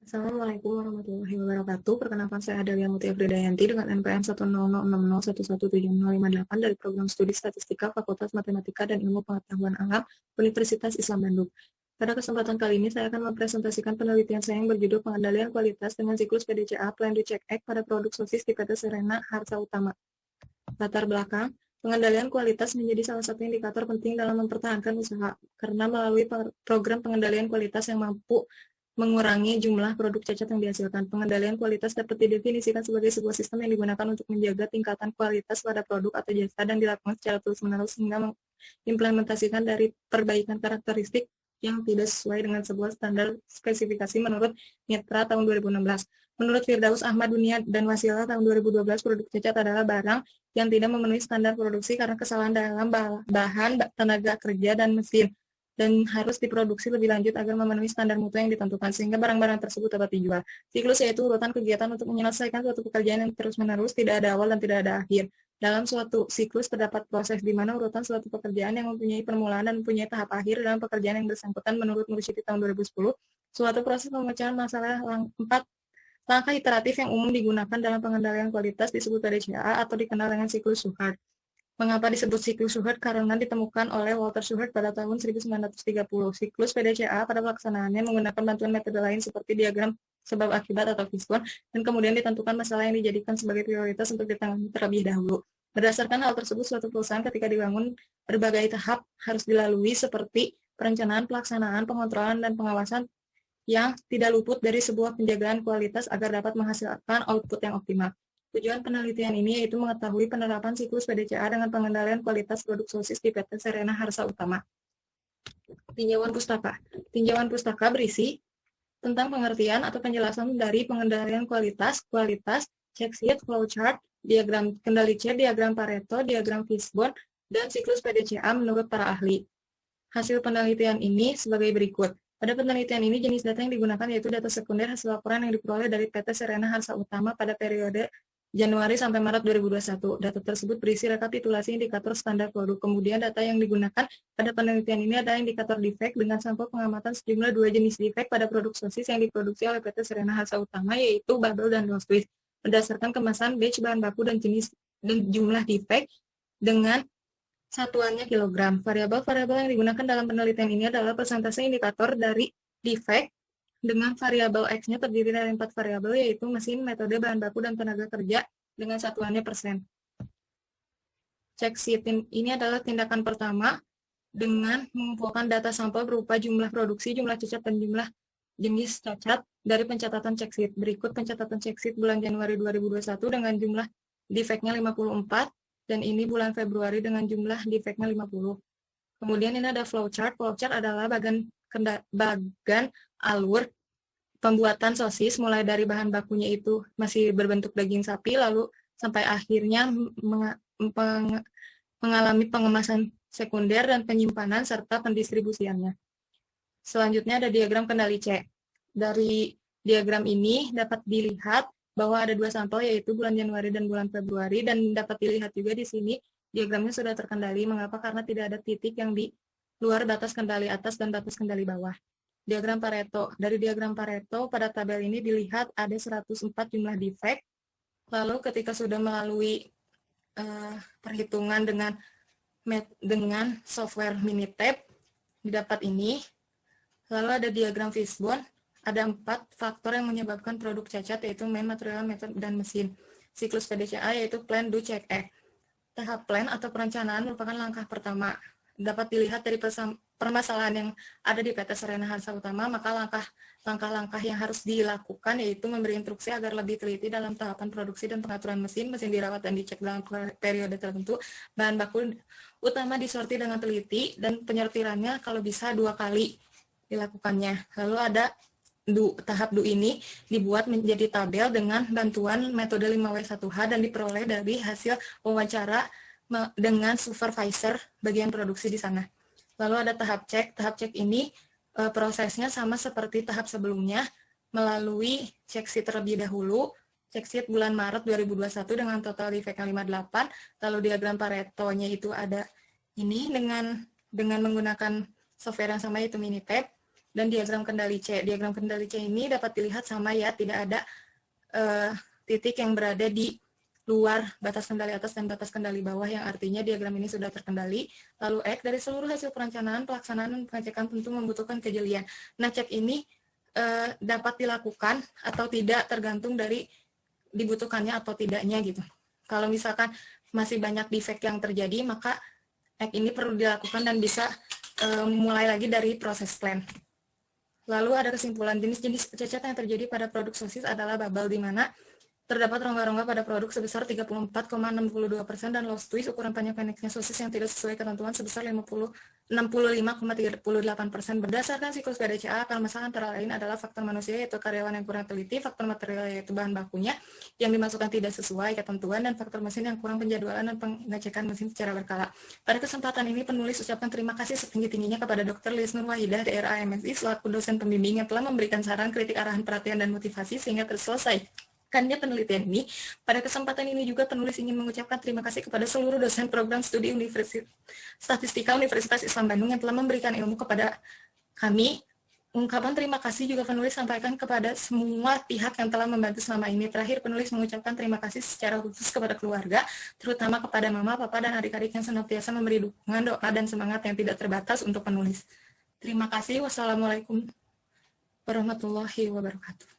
Assalamualaikum warahmatullahi wabarakatuh. Perkenalkan, saya Adalia Mutia Fridayanti dengan NPM 10060111758 dari Program Studi Statistika Fakultas Matematika dan Ilmu Pengetahuan Alam Universitas Islam Bandung. Pada kesempatan kali ini, saya akan mempresentasikan penelitian saya yang berjudul Pengendalian Kualitas dengan Siklus PDCA Plan Do Check Act pada produk sosis di PT Serena Harsa Utama. Latar belakang, pengendalian kualitas menjadi salah satu indikator penting dalam mempertahankan usaha, karena melalui program pengendalian kualitas yang mampu mengurangi jumlah produk cacat yang dihasilkan. Pengendalian kualitas dapat didefinisikan sebagai sebuah sistem yang digunakan untuk menjaga tingkatan kualitas pada produk atau jasa dan dilakukan secara terus-menerus hingga mengimplementasikan dari perbaikan karakteristik yang tidak sesuai dengan sebuah standar spesifikasi menurut Mitra tahun 2016. Menurut Firdaus Ahmad Dunia dan Wasila tahun 2012, produk cacat adalah barang yang tidak memenuhi standar produksi karena kesalahan dalam bahan, tenaga kerja, dan mesin, dan harus diproduksi lebih lanjut agar memenuhi standar mutu yang ditentukan, sehingga barang-barang tersebut dapat dijual. Siklus yaitu urutan kegiatan untuk menyelesaikan suatu pekerjaan yang terus-menerus, tidak ada awal dan tidak ada akhir. Dalam suatu siklus terdapat proses di mana urutan suatu pekerjaan yang mempunyai permulaan dan mempunyai tahap akhir dalam pekerjaan yang bersangkutan. Menurut Mursyidi tahun 2010, suatu proses pemecahan masalah 4 langkah iteratif yang umum digunakan dalam pengendalian kualitas disebut PDCA atau dikenal dengan siklus Shouhart. Mengapa disebut siklus Shouhart? Karena ditemukan oleh Walter Shouhart pada tahun 1930. Siklus PDCA pada pelaksanaannya menggunakan bantuan metode lain seperti diagram sebab akibat atau fishbone, dan kemudian ditentukan masalah yang dijadikan sebagai prioritas untuk ditangani terlebih dahulu. Berdasarkan hal tersebut, suatu perusahaan ketika dibangun berbagai tahap harus dilalui seperti perencanaan, pelaksanaan, pengontrolan, dan pengawasan yang tidak luput dari sebuah penjagaan kualitas agar dapat menghasilkan output yang optimal. Tujuan penelitian ini yaitu mengetahui penerapan siklus PDCA dengan pengendalian kualitas produk sosis di PT Serena Harsa Utama. Tinjauan pustaka. Tinjauan pustaka berisi tentang pengertian atau penjelasan dari pengendalian kualitas, check sheet, flowchart, diagram kendali C, diagram Pareto, diagram fishbone, dan siklus PDCA menurut para ahli. Hasil penelitian ini sebagai berikut. Pada penelitian ini, jenis data yang digunakan yaitu data sekunder hasil laporan yang diperoleh dari PT Serena Harsa Utama pada periode Januari sampai Maret 2021. Data tersebut berisi rekapitulasi indikator standar produk. Kemudian data yang digunakan pada penelitian ini ada indikator defect dengan sampel pengamatan sejumlah 2 jenis defect pada produk sosis yang diproduksi oleh PT Serena Harsa Utama, yaitu bubble dan low twist. Berdasarkan kemasan, batch, bahan baku, dan jenis dan jumlah defect dengan satuannya kilogram. Variabel-variabel yang digunakan dalam penelitian ini adalah persentase indikator dari defect dengan variabel X-nya terdiri dari 4 variabel, yaitu mesin, metode, bahan baku, dan tenaga kerja dengan satuannya persen. Check sheet ini adalah tindakan pertama dengan mengumpulkan data sampel berupa jumlah produksi, jumlah cacat, dan jumlah jenis cacat dari pencatatan check sheet. Berikut pencatatan check sheet bulan Januari 2021 dengan jumlah defect-nya 54, dan ini bulan Februari dengan jumlah defect-nya 50. Kemudian ini ada flowchart. Flowchart adalah bagan alur pembuatan sosis, mulai dari bahan bakunya itu masih berbentuk daging sapi, lalu sampai akhirnya mengalami pengemasan sekunder dan penyimpanan serta pendistribusiannya. Selanjutnya ada diagram kendali C. Dari diagram ini dapat dilihat bahwa ada 2 sampel, yaitu bulan Januari dan bulan Februari, dan dapat dilihat juga di sini diagramnya sudah terkendali. Mengapa? Karena tidak ada titik yang di luar batas kendali atas dan batas kendali bawah. Diagram Pareto. Dari diagram Pareto pada tabel ini dilihat ada 104 jumlah defect. Lalu ketika sudah melalui perhitungan dengan software Minitab, didapat ini. Lalu ada diagram fishbone. Ada 4 faktor yang menyebabkan produk cacat, yaitu main, material, method, dan mesin. Siklus PDCA yaitu Plan Do Check Act. Tahap plan atau perencanaan merupakan langkah pertama. Dapat dilihat dari permasalahan yang ada di PT Serena Harsa Utama, maka langkah-langkah yang harus dilakukan yaitu memberi instruksi agar lebih teliti dalam tahapan produksi dan pengaturan mesin dirawat dan dicek dalam periode tertentu, bahan baku utama disortir dengan teliti, dan penyortirannya kalau bisa 2 kali dilakukannya. Lalu ada tahap DU ini dibuat menjadi tabel dengan bantuan metode 5W1H dan diperoleh dari hasil wawancara dengan supervisor bagian produksi di sana. Lalu ada tahap cek ini prosesnya sama seperti tahap sebelumnya, melalui cek sheet terlebih dahulu, cek sheet bulan Maret 2021 dengan total defect 58, lalu diagram Pareto-nya itu ada ini dengan menggunakan software yang sama yaitu Minitab, dan diagram kendali C. Diagram kendali C ini dapat dilihat sama ya, tidak ada titik yang berada di luar batas kendali atas dan batas kendali bawah, yang artinya diagram ini sudah terkendali. Lalu X, dari seluruh hasil perencanaan, pelaksanaan, dan pengecekan tentu membutuhkan kejelian. Nah, cek ini dapat dilakukan atau tidak tergantung dari dibutuhkannya atau tidaknya gitu. Kalau misalkan masih banyak defect yang terjadi, maka X ini perlu dilakukan dan bisa mulai lagi dari proses plan. Lalu ada kesimpulan, jenis-jenis cacat yang terjadi pada produk sosis adalah bubble, di mana terdapat rongga-rongga pada produk sebesar 34,62% dan lost twist, ukuran panjang pendeknya sosis yang tidak sesuai ketentuan sebesar 65,38%. Berdasarkan siklus PDCA, akar masalah antara lain adalah faktor manusia yaitu karyawan yang kurang teliti, faktor material yaitu bahan bakunya yang dimasukkan tidak sesuai ketentuan, dan faktor mesin yang kurang penjadwalan dan pengecekan mesin secara berkala. Pada kesempatan ini penulis ucapkan terima kasih setinggi-tingginya kepada Dr. Liz Nur Wahidah DRA MSI selaku dosen pembimbing yang telah memberikan saran, kritik, arahan, perhatian, dan motivasi sehingga terselesai penelitian ini. Pada kesempatan ini juga penulis ingin mengucapkan terima kasih kepada seluruh dosen program studi Statistika Universitas Islam Bandung yang telah memberikan ilmu kepada kami. Ungkapan terima kasih juga penulis sampaikan kepada semua pihak yang telah membantu selama ini. Terakhir, penulis mengucapkan terima kasih secara khusus kepada keluarga, terutama kepada mama, papa, dan adik-adik yang senantiasa memberi dukungan, doa, dan semangat yang tidak terbatas untuk penulis. Terima kasih. Wassalamualaikum warahmatullahi wabarakatuh.